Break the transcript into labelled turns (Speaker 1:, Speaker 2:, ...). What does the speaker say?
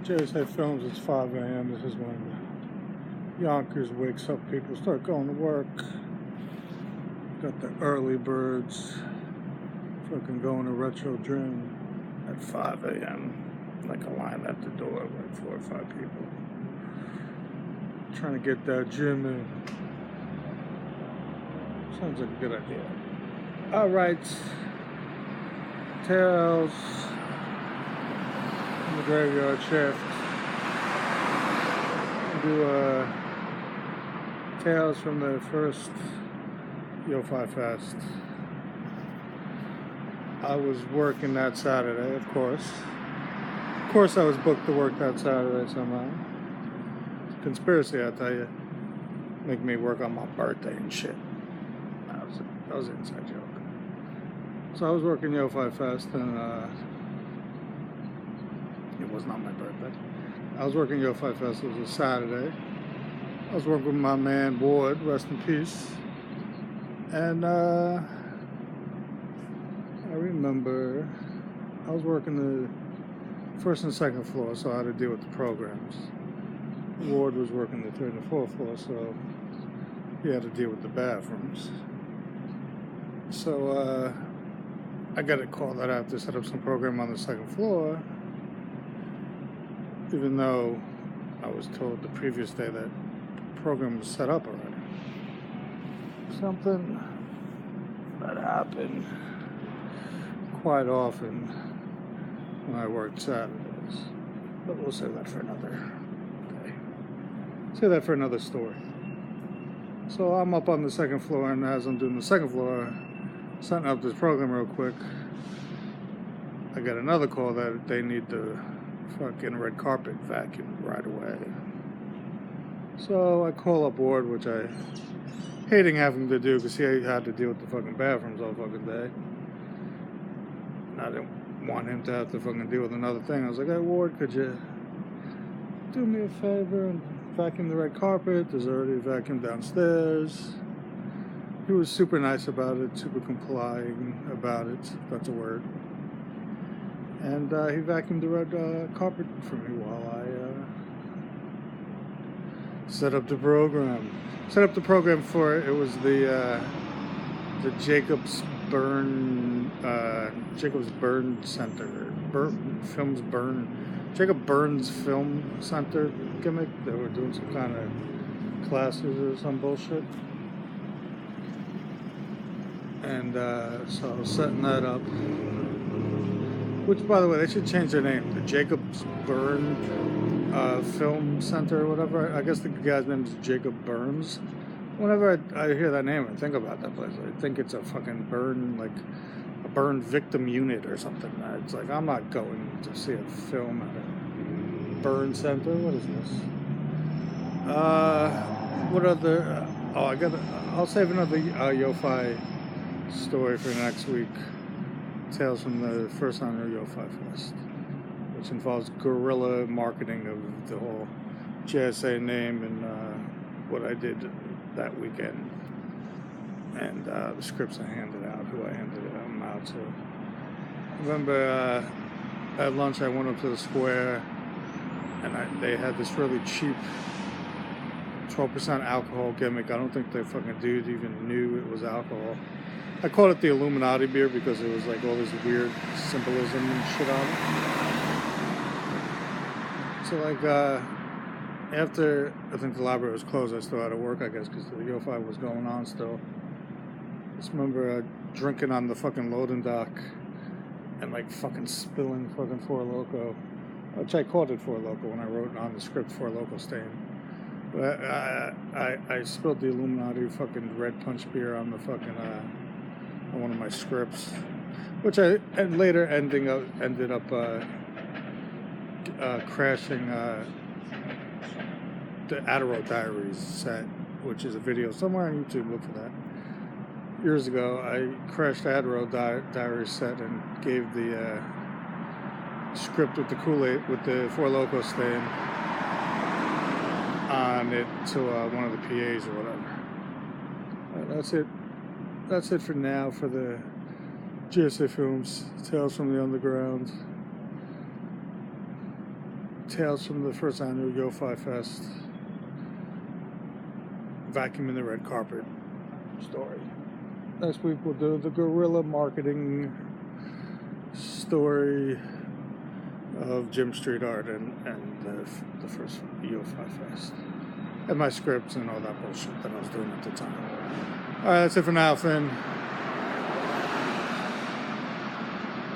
Speaker 1: JSA Films, it's 5 a.m. This is when Yonkers wakes up, people start going to work. Got the early birds fucking going to Retro Gym at 5 a.m. Like a line at the door, like 4 or 5 people. Trying to get that gym in. Sounds like a good idea. Alright. Tales in the graveyard shift. Do tales from the first Yo-Fi Fest. I was working that Saturday, of course. Of course I was booked to work that Saturday somehow. It's a conspiracy, I tell you. Make me work on my birthday and shit. That was an inside joke. So I was working Yo-Fi Fest and it was not my birthday. I was working Yo-Fi Fest, it was a Saturday. I was working with my man Ward, rest in peace. And I remember I was working the first and second floor, so I had to deal with the programs. Ward was working the third and fourth floor, so he had to deal with the bathrooms. So I got a call that I have to set up some program on the second floor, even though I was told the previous day that the program was set up already. Something that happened quite often when I worked Saturdays, but we'll save that for another day. Save that for another story. So I'm up on the second floor, and as I'm doing the second floor, setting up this program real quick, I get another call that they need the fucking red carpet vacuum right away. So I call up Ward, which I hating having to do because he had to deal with the fucking bathrooms all fucking day. And I didn't want him to have to fucking deal with another thing. I was like, hey Ward, could you do me a favor and vacuum the red carpet? There's already a vacuum downstairs. He was super nice about it, super complying about it, if that's a word. And he vacuumed the red carpet for me while I set up the program. Set up the program for it. It was the Jacobs Burn Center, Jacob Burns Film Center gimmick. They were doing some kind of classes or some bullshit. And so I was setting that up. Which, by the way, they should change their name. The Jacobs Burn Film Center or whatever. I guess the guy's name is Jacob Burns. Whenever I hear that name, I think about that place. I think it's a fucking burn, like a burn victim unit or something. It's like, I'm not going to see a film at a burn center. What is this? What other... I'll save another Yo-Fi story for next week. Tales from the first annual Yo-Fi Fest, which involves guerrilla marketing of the whole JSA name and what I did that weekend, and the scripts I handed out, who I handed them out to. I remember at lunch I went up to the square, and they had this really cheap 12% alcohol gimmick. I don't think the fucking dude even knew it was alcohol. I called it the Illuminati beer because it was like all this weird symbolism and shit on it. So like after I think the library was closed, I still had to work, I guess, because the Yo-Fi was going on still. I just remember drinking on the fucking loading dock and like fucking spilling fucking Four Loko, which I called it Four Loko when I wrote on the script Four Loko stain. But I spilled the Illuminati fucking red punch beer on the fucking on one of my scripts, which I later ended up crashing the Adderall Diaries set, which is a video somewhere on YouTube. Look for that. Years ago, I crashed the Adderall Diaries set and gave the script with the Kool-Aid, with the Four Loko stain on it to one of the PAs or whatever. That's it. That's it for now for the JSA Films Tales from the Underground. Tales from the first annual Yo-Fi Fest, Vacuuming the Red Carpet story. Next week we'll do the guerrilla marketing story of Jim Street Art and the first Yo-Fi Fest. And my scripts and all that bullshit that I was doing at the time. Alright, that's it for now, Finn.